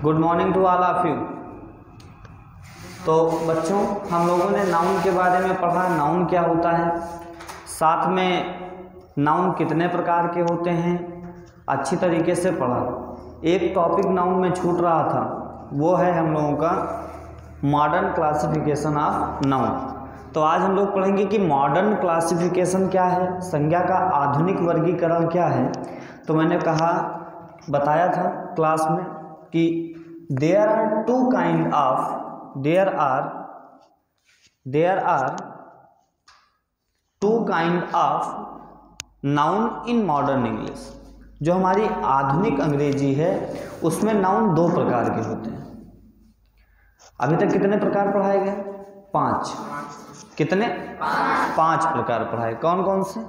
Good morning to all of you. तो बच्चों, हम लोगों ने नाउन के बारे में पढ़ा, नाउन क्या होता है, साथ में नाउन कितने प्रकार के होते हैं, अच्छी तरीके से पढ़ा। एक टॉपिक नाउन में छूट रहा था, वो है हम लोगों का मॉडर्न क्लासिफिकेशन ऑफ नाउन। तो आज हम लोग पढ़ेंगे कि मॉडर्न क्लासिफिकेशन क्या है, संज्ञा का आधुनिक वर्गीकरण क्या है। तो मैंने बताया था क्लास में कि there are two kind of noun in modern English. जो हमारी आधुनिक अंग्रेजी है उसमें नाउन दो प्रकार के होते हैं। अभी तक कितने प्रकार पढ़ाए गए? 5। कितने? 5 प्रकार पढ़ाए। कौन कौन से?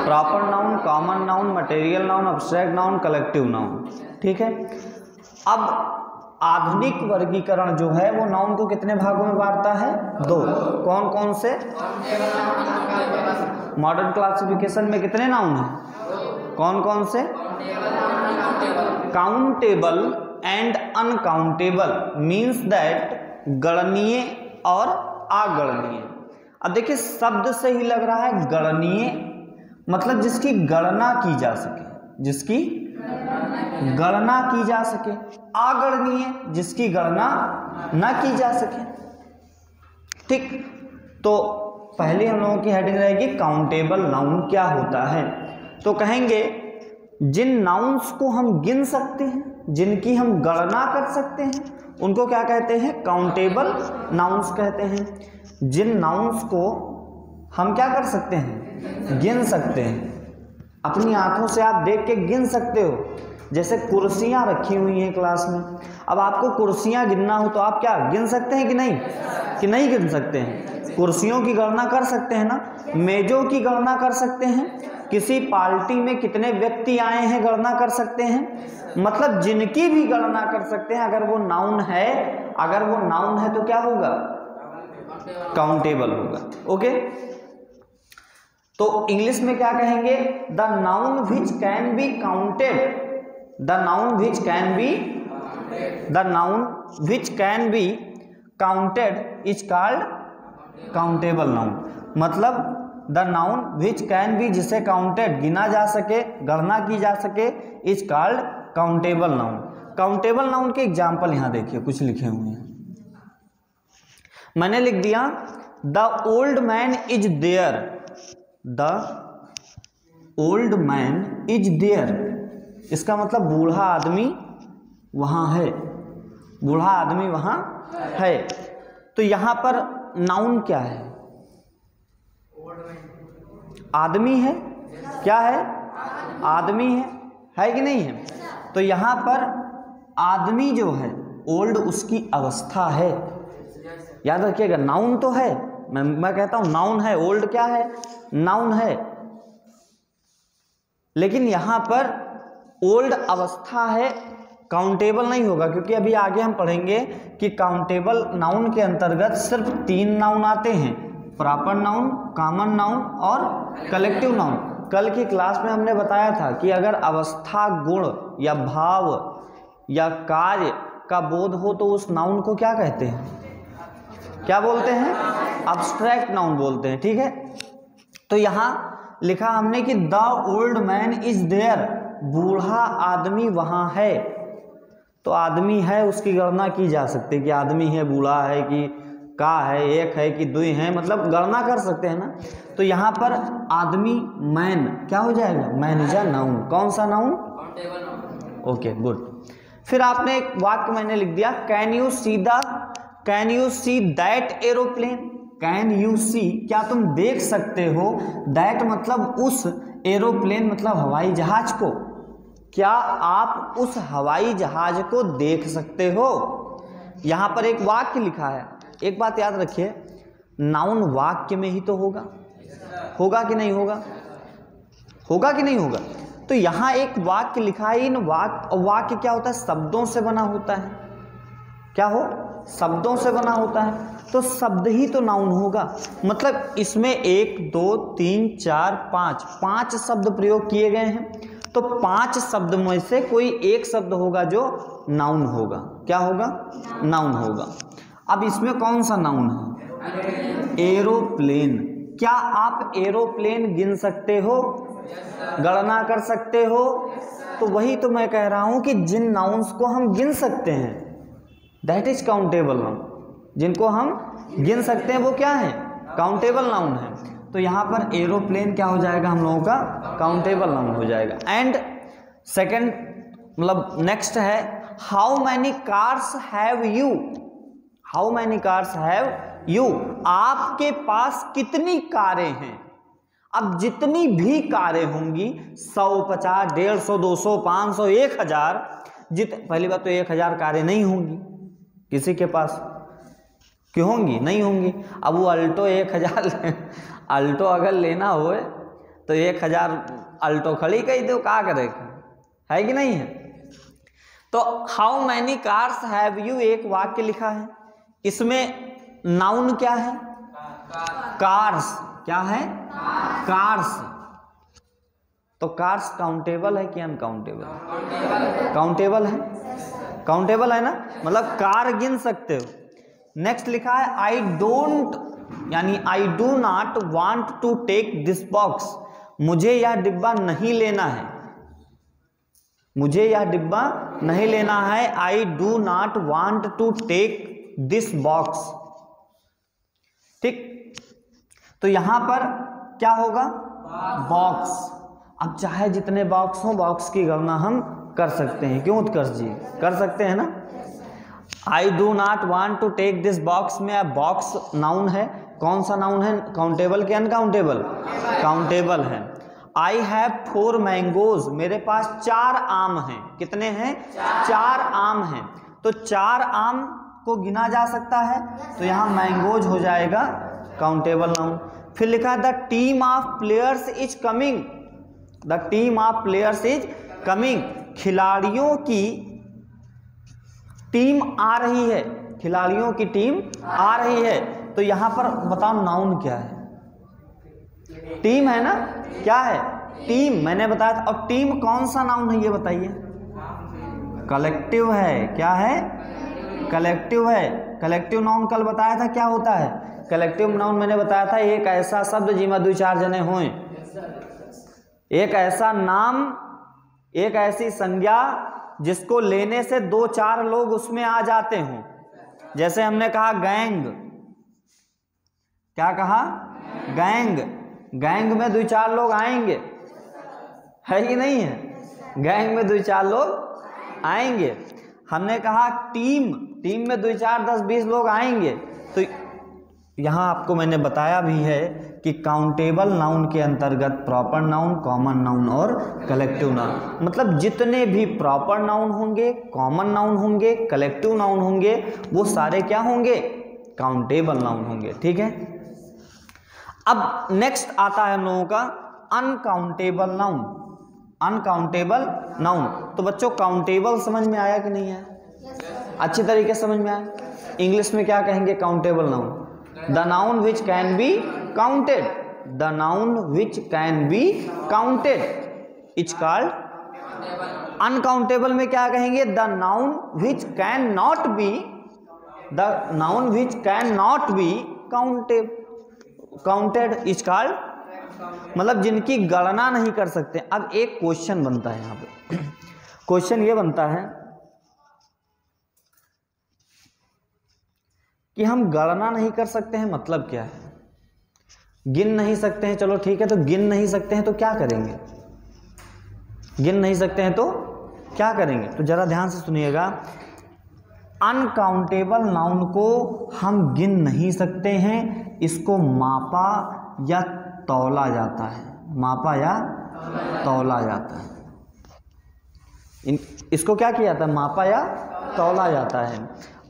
Proper noun, common noun, material noun, abstract noun, collective noun. ठीक है। अब आधुनिक वर्गीकरण जो है वो नाउन को कितने भागों में बांटता है? 2। कौन कौन से? मॉडर्न क्लासिफिकेशन में कितने नाउन हैं? कौन कौन से? Countable and uncountable, means that गणनीय और अगणनीय। अब देखिए, शब्द से ही लग रहा है गणनीय मतलब जिसकी गणना की जा सके, जिसकी गणना की जा सके। अगणनीय जिसकी गणना न की जा सके। ठीक। तो पहले हम लोगों की हेडिंग रहेगी काउंटेबल नाउन क्या होता है। तो कहेंगे जिन नाउन्स को हम गिन सकते हैं, जिनकी हम गणना कर सकते हैं, उनको क्या कहते हैं? काउंटेबल नाउन्स कहते हैं। जिन नाउन्स को हम क्या कर सकते हैं? गिन सकते हैं। अपनी आंखों से आप देख के गिन सकते हो। जैसे कुर्सियां रखी हुई हैं क्लास में, अब आपको कुर्सियां गिनना हो तो आप क्या गिन सकते हैं कि नहीं? कि नहीं गिन सकते हैं? कुर्सियों की गणना कर सकते हैं ना, मेजों की गणना कर सकते हैं, किसी पार्टी में कितने व्यक्ति आए हैं गणना कर सकते हैं। मतलब जिनकी भी गणना कर सकते हैं। अगर वो नाउन है, अगर वो नाउन है तो क्या होगा? काउंटेबल होगा। ओके। तो इंग्लिश में क्या कहेंगे? The noun which can be counted, the noun which can be counted is called countable noun. मतलब the noun which can be, जिसे काउंटेड गिना जा सके, गणना की जा सके, is called countable noun. Countable noun के एग्जाम्पल यहां देखिए, कुछ लिखे हुए हैं। मैंने लिख दिया the old man is there, the old man is there. इसका मतलब बूढ़ा आदमी वहां है, बूढ़ा आदमी वहां है। तो यहां पर नाउन क्या है? आदमी है। क्या है? आदमी है कि नहीं है? तो यहां पर आदमी जो है, ओल्ड उसकी अवस्था है। याद रखिएगा, नाउन तो है, मैं कहता हूं नाउन है, ओल्ड क्या है? नाउन है। लेकिन यहां पर ओल्ड अवस्था है, काउंटेबल नहीं होगा, क्योंकि अभी आगे हम पढ़ेंगे कि काउंटेबल नाउन के अंतर्गत सिर्फ 3 नाउन आते हैं, प्रॉपर नाउन, कॉमन नाउन और कलेक्टिव नाउन। कल की क्लास में हमने बताया था कि अगर अवस्था, गुण या भाव या कार्य का बोध हो तो उस नाउन को क्या कहते हैं? क्या बोलते हैं? अब्स्ट्रैक्ट नाउन बोलते हैं। ठीक है। तो यहां लिखा हमने कि the old man is there, बूढ़ा आदमी वहां है। तो आदमी है, उसकी गणना की जा सकती है कि आदमी है, बूढ़ा है, कि का है, एक है कि 2 है, मतलब गणना कर सकते हैं ना। तो यहां पर आदमी, मैन क्या हो जाएगा? Man is a noun. कौन सा नाउन? Okay, good. फिर आपने एक वाक्य मैंने लिख दिया, can you see that aeroplane. Can you see, क्या तुम देख सकते हो? दैट मतलब उस, एरोप्लेन मतलब हवाई जहाज को। क्या आप उस हवाई जहाज को देख सकते हो? यहां पर एक वाक्य लिखा है। एक बात याद रखिए, नाउन वाक्य में ही तो होगा। होगा कि नहीं होगा? होगा कि नहीं होगा? तो यहां एक वाक्य लिखा है। इन वाक्य क्या होता है? शब्दों से बना होता है। क्या हो? शब्दों से बना होता है। तो शब्द ही तो नाउन होगा। मतलब इसमें 1 2 3 4 5 शब्द प्रयोग किए गए हैं। तो 5 शब्द में से कोई एक शब्द होगा जो नाउन होगा। क्या होगा? नाउन होगा। अब इसमें कौन सा नाउन है? एरोप्लेन। क्या आप एरोप्लेन गिन सकते हो? गणना कर सकते हो? तो वही तो मैं कह रहा हूं कि जिन नाउन्स को हम गिन सकते हैं दैट इज काउंटेबल नाउन। जिनको हम गिन सकते हैं वो क्या है? काउंटेबल नाउन है। तो यहाँ पर एरोप्लेन क्या हो जाएगा हम लोगों का? काउंटेबल नाउन हो जाएगा। एंड सेकंड मतलब नेक्स्ट है how many cars have you. How many cars have you, आपके पास कितनी कारें हैं। अब जितनी भी कारें होंगी 100, 50, 150, 200, 500, 1000, पहली बात तो 1000 कारें नहीं होंगी किसी के पास। क्यों होंगी? नहीं होंगी। अब वो अल्टो 1000 अल्टो अगर लेना हो तो 1000 अल्टो खड़ी कही दो, क्या करेगा? है कि नहीं है? तो how many cars have you एक वाक्य लिखा है, इसमें नाउन क्या है? कार्स। क्या है? कार्स। तो कार्स काउंटेबल है कि अनकाउंटेबल? काउंटेबल है। काउंटेबल है ना, मतलब कार गिन सकते हो। नेक्स्ट लिखा है आई डोंट, यानी I do not want to take this box. मुझे यह डिब्बा नहीं लेना है। मुझे यह डिब्बा नहीं लेना है। I do not want to take this box. ठीक, तो यहां पर क्या होगा? बॉक्स। अब चाहे जितने बॉक्स हो, बॉक्स की गणना हम कर सकते हैं। क्यों उत्कर्ष जी? कर सकते हैं ना। I do not want to take this box में बॉक्स नाउन है। कौन सा नाउन है? काउंटेबल के अनकाउंटेबल? काउंटेबल है। आई हैव 4 मैंगोज, मेरे पास 4 आम हैं। कितने हैं? 4 आम हैं। तो 4 आम को गिना जा सकता है, तो यहाँ मैंगोज हो जाएगा काउंटेबल नाउन। फिर लिखा है the team of players is coming. The team of players is coming, खिलाड़ियों की टीम आ रही है। खिलाड़ियों की टीम आ रही है। तो यहां पर बताओ नाउन क्या है? टीम है ना। क्या है? टीम, मैंने बताया था। और टीम कौन सा नाउन है ये बताइए? कलेक्टिव है। क्या है? कलेक्टिव है। कलेक्टिव नाउन कल बताया था क्या होता है? कलेक्टिव नाउन मैंने बताया था एक ऐसा शब्द जिसमें 2-4 जने हों, एक ऐसा नाम, एक ऐसी संज्ञा जिसको लेने से 2-4 लोग उसमें आ जाते हों। जैसे हमने कहा गैंग। क्या कहा? गैंग। गैंग में 2-4 लोग आएंगे, है कि नहीं है? गैंग में 2-4 लोग आएंगे। हमने कहा टीम, टीम में 2-4, 10, 20 लोग आएंगे। तो यहाँ आपको मैंने बताया भी है कि काउंटेबल नाउन के अंतर्गत प्रॉपर नाउन, कॉमन नाउन और कलेक्टिव नाउन, मतलब जितने भी प्रॉपर नाउन होंगे, कॉमन नाउन होंगे, कलेक्टिव नाउन होंगे, वो सारे क्या होंगे? काउंटेबल नाउन होंगे। ठीक है। अब नेक्स्ट आता है हम लोगों का अनकाउंटेबल नाउन। Uncountable noun. तो बच्चों काउंटेबल समझ में आया कि नहीं आया? अच्छी तरीके से समझ में आया। इंग्लिश में क्या कहेंगे countable noun? The noun which can be counted. The noun which can be counted is called. Uncountable में क्या कहेंगे? The noun which can not be, the noun which can not be counted is called, मतलब जिनकी गणना नहीं कर सकते। अब एक क्वेश्चन बनता है यहाँ पे। क्वेश्चन ये बनता है कि हम गणना नहीं कर सकते हैं, मतलब क्या है? गिन नहीं सकते हैं, चलो ठीक है, तो गिन नहीं सकते हैं तो क्या करेंगे? गिन नहीं सकते हैं तो क्या करेंगे? तो जरा ध्यान से सुनिएगा। अनकाउंटेबल नाउन को हम गिन नहीं सकते हैं, इसको मापा या तौला जाता है। मापा या तौला जाता है। इसको क्या किया जाता है? मापा या तौला जाता है।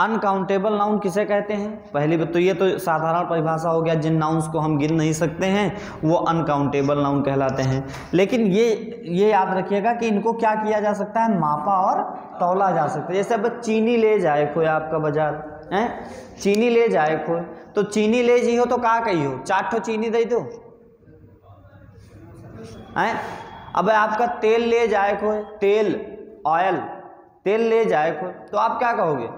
अनकाउंटेबल नाउन किसे कहते हैं? पहली बात तो ये तो साधारण परिभाषा हो गया, जिन नाउन्स को हम गिन नहीं सकते हैं वो अनकाउंटेबल नाउन कहलाते हैं। लेकिन ये याद रखिएगा कि इनको क्या किया जा सकता है? मापा और तौला जा सकता है। जैसे अब चीनी ले जाए कोई आपका बाजार है, चीनी ले जाए कोई, तो चीनी ले जी हो तो क्या कही हो? 4 ठो चीनी दे दो है। अब आपका तेल ले जाए कोई, तेल ऑयल, तेल ले जाए कोई, तो आप क्या कहोगे?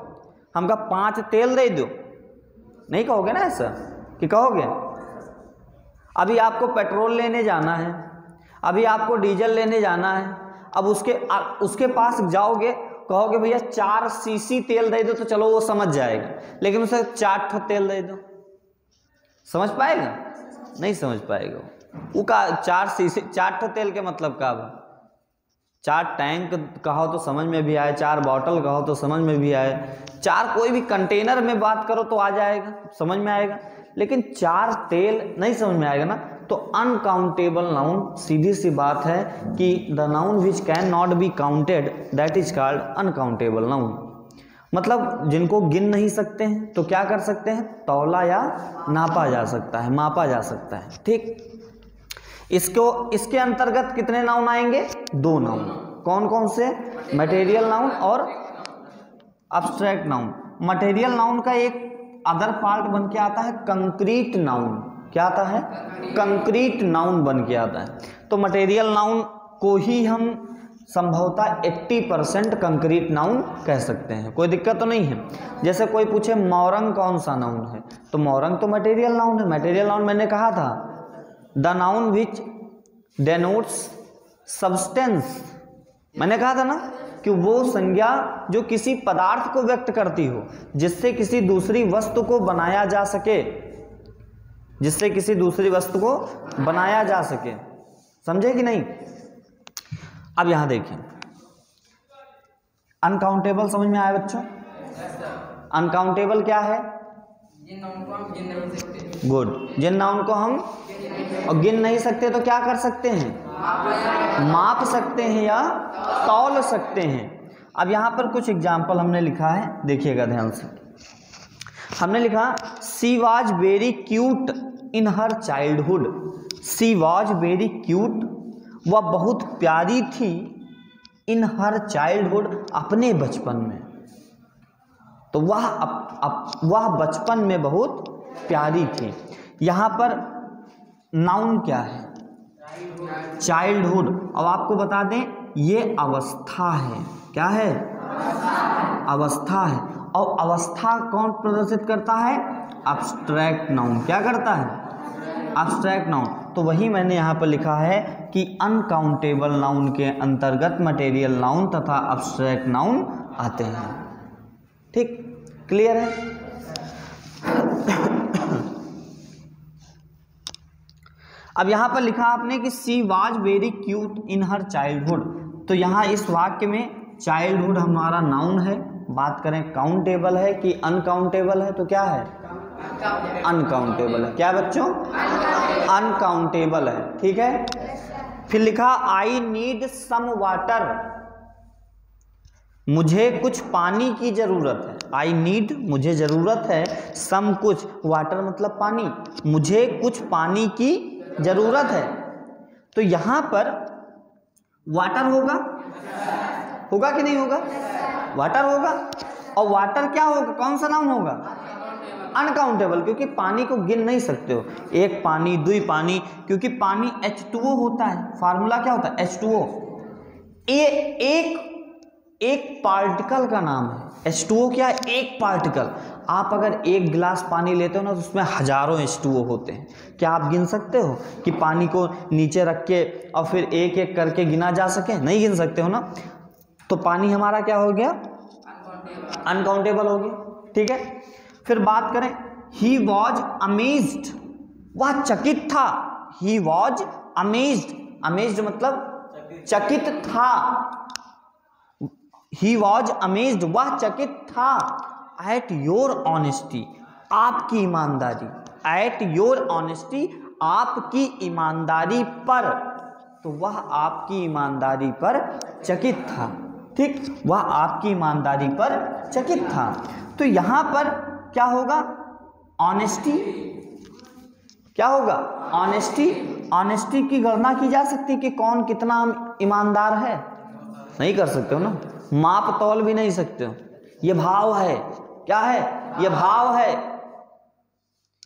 हमका 5 तेल दे दो, नहीं कहोगे ना ऐसा कि कहोगे? अभी आपको पेट्रोल लेने जाना है, अभी आपको डीजल लेने जाना है, अब उसके पास जाओगे, कहोगे भैया 4 सीसी तेल दे दो, तो चलो वो समझ जाएगा, लेकिन उसे 4 ठो तेल दे दो, समझ पाएगा? नहीं समझ पाएगा वो का 4 सीसी 4 ठो तेल के मतलब का? 4 टैंक कहो तो समझ में भी आए, 4 बॉटल कहो तो समझ में भी आए, 4 कोई भी कंटेनर में बात करो तो आ जाएगा, समझ में आएगा, लेकिन 4 तेल नहीं समझ में आएगा ना। तो अनकाउंटेबल नाउन, सीधी सी बात है कि the noun which can not be counted that is called uncountable noun. मतलब जिनको गिन नहीं सकते हैं तो क्या कर सकते हैं? तौला या नापा जा सकता है, मापा जा सकता है। ठीक, इसके अंतर्गत कितने नाउन आएंगे? 2 नाउन। कौन कौन से? मटेरियल नाउन और अब्स्ट्रैक्ट नाउन। मटेरियल नाउन का एक अदर पार्ट बन के आता है कंक्रीट नाउन। क्या आता है? कंक्रीट नाउन बन के आता है। तो मटेरियल नाउन को ही हम संभवतः 80% कंक्रीट नाउन कह सकते हैं, कोई दिक्कत तो नहीं है। जैसे कोई पूछे मोरंग कौन सा नाउन है, तो मोरंग तो मटेरियल नाउन है। मटेरियल नाउन मैंने कहा था the noun which denotes substance, मैंने कहा था ना कि वो संज्ञा जो किसी पदार्थ को व्यक्त करती हो, जिससे किसी दूसरी वस्तु को बनाया जा सके, जिससे किसी दूसरी वस्तु को बनाया जा सके। समझे कि नहीं? अब यहां देखिए, अनकाउंटेबल समझ में आया बच्चों? अनकाउंटेबल क्या है? जिन नाउन को हम गिन नहीं सकते। गुड, जिन नाउन को हम और गिन नहीं सकते तो क्या कर सकते हैं? माप सकते हैं या तौल सकते हैं। अब यहां पर कुछ एग्जाम्पल हमने लिखा है, देखिएगा ध्यान से। हमने लिखा she was very cute in her childhood. She was very cute, वह बहुत प्यारी थी, इन हर चाइल्डहुड, अपने बचपन में। तो वह बचपन में बहुत प्यारी थी। यहां पर नाउन क्या है? चाइल्डहुड। अब आपको बता दें ये अवस्था है। क्या है? अवस्था है। और अवस्था कौन प्रदर्शित करता है? Abstract noun. क्या करता है? Abstract noun. तो वही मैंने यहाँ पर लिखा है कि अनकाउंटेबल नाउन के अंतर्गत मटेरियल नाउन तथा अब्स्ट्रैक्ट नाउन आते हैं। ठीक, क्लियर है? अब यहां पर लिखा आपने कि she was very cute in her childhood. तो यहां इस वाक्य में चाइल्डहुड हमारा नाउन है। बात करें काउंटेबल है कि अनकाउंटेबल है, तो क्या है? अनकाउंटेबल है। क्या बच्चों? अनकाउंटेबल है। ठीक है, फिर लिखा आई नीड सम वाटर, मुझे कुछ पानी की जरूरत है। आई नीड, मुझे जरूरत है, सम कुछ, वाटर मतलब पानी, मुझे कुछ पानी की जरूरत है। तो यहां पर वाटर होगा कि नहीं होगा? वाटर होगा। और वाटर क्या होगा? कौन सा नाउन होगा? अनकाउंटेबल, क्योंकि पानी को गिन नहीं सकते हो। एक पानी, 2 पानी, क्योंकि पानी H2O होता है। फार्मूला क्या होता है? H2O। एक पार्टिकल का नाम है। H2O क्या है? एक पार्टिकल। आप अगर 1 गिलास पानी लेते हो ना, तो उसमें हजारों H2O होते हैं। क्या आप गिन सकते हो कि पानी को नीचे रख के और फिर एक एक करके गिना जा सके? नहीं गिन सकते हो ना। तो पानी हमारा क्या हो गया? अनकाउंटेबल हो गया। ठीक है, फिर बात करें ही वॉज अमेज्ड, वह चकित था। ही वॉज अमेज्ड, अमेज्ड मतलब चकित था। ही वॉज अमेज्ड, वह चकित था। एट योर ऑनेस्टी, आपकी ईमानदारी। एट योर ऑनेस्टी, आपकी ईमानदारी पर। तो वह आपकी ईमानदारी पर चकित था। ठीक, वह आपकी ईमानदारी पर चकित था। तो यहां पर क्या होगा? ऑनेस्टी। क्या होगा? ऑनेस्टी। ऑनेस्टी की गणना की जा सकती कि कौन कितना ईमानदार है? नहीं कर सकते हो ना। माप तौल भी नहीं सकते हो। ये भाव है। क्या है? ये भाव है।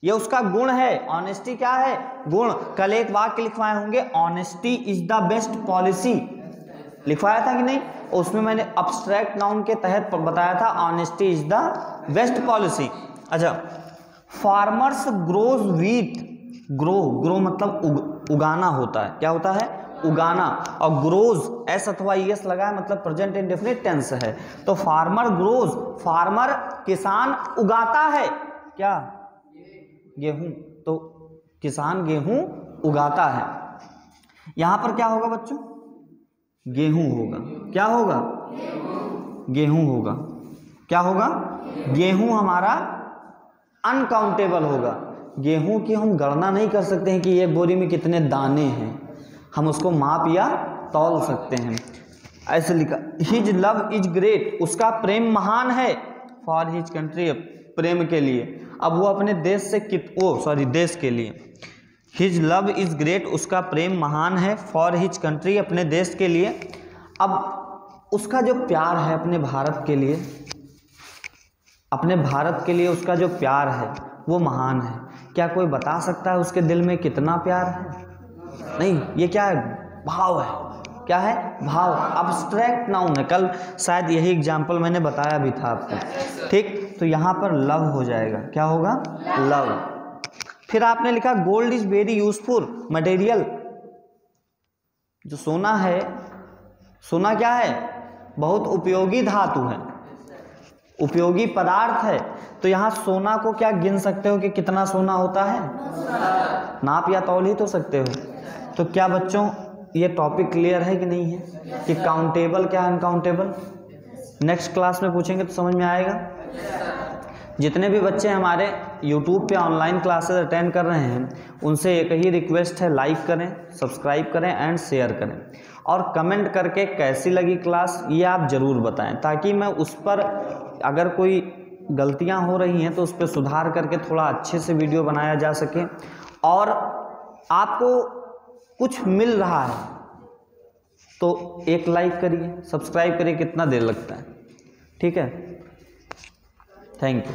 ये उसका गुण है। ऑनेस्टी क्या है? गुण। कल एक वाक्य लिखवाए होंगे, honesty is the best policy, लिखवाया था कि नहीं? उसमें मैंने अब्स्ट्रैक्ट नाउन के तहत बताया था honesty is the best policy. अच्छा, फार्मर्स ग्रोज व्हीट, ग्रो मतलब उगाना होता है, क्या होता है? उगाना। और ग्रोज एस अथवा ईएस लगा है, मतलब प्रेजेंट इंडेफिनिट टेंस है। तो फार्मर ग्रोज, फार्मर किसान उगाता है क्या? गेहूं। तो किसान गेहूं उगाता है। यहां पर क्या होगा बच्चों? गेहूं होगा। क्या होगा? गेहूं होगा। क्या होगा? गेहूं हमारा अनकाउंटेबल होगा। गेहूं की हम गणना नहीं कर सकते हैं कि एक बोरी में कितने दाने हैं, हम उसको माप या तौल सकते हैं। ऐसे लिखा, हिज लव इज ग्रेट, उसका प्रेम महान है, फॉर हिज कंट्री, प्रेम के लिए। अब वो अपने देश से देश के लिए। हिज लव इज ग्रेट, उसका प्रेम महान है, फॉर हिज कंट्री, अपने देश के लिए। अब उसका जो प्यार है अपने भारत के लिए, अपने भारत के लिए उसका जो प्यार है वो महान है। क्या कोई बता सकता है उसके दिल में कितना प्यार है? नहीं, ये क्या है? भाव है। क्या है? भाव। अब्स्ट्रैक्ट नाउन है। कल शायद यही एग्जाम्पल मैंने बताया भी था आपको, ठीक? तो यहाँ पर लव हो जाएगा। क्या होगा? लव। फिर आपने लिखा gold is very useful material, जो सोना है, सोना क्या है? बहुत उपयोगी धातु है, उपयोगी पदार्थ है। तो यहाँ सोना को क्या गिन सकते हो कि कितना सोना होता है? नाप या तौल ही तो सकते हो। तो क्या बच्चों ये टॉपिक क्लियर है कि नहीं है कि काउंटेबल क्या है, अनकाउंटेबल? नेक्स्ट क्लास में पूछेंगे तो समझ में आएगा। जितने भी बच्चे हमारे YouTube पे ऑनलाइन क्लासेस अटेंड कर रहे हैं उनसे एक ही रिक्वेस्ट है, लाइक करें, सब्सक्राइब करें एंड शेयर करें, और कमेंट करके कैसी लगी क्लास ये आप ज़रूर बताएं, ताकि मैं उस पर अगर कोई गलतियां हो रही हैं तो उस पर सुधार करके थोड़ा अच्छे से वीडियो बनाया जा सके। और आपको कुछ मिल रहा है तो एक लाइक करिए, सब्सक्राइब करिए, कितना देर लगता है, ठीक है? Thank you.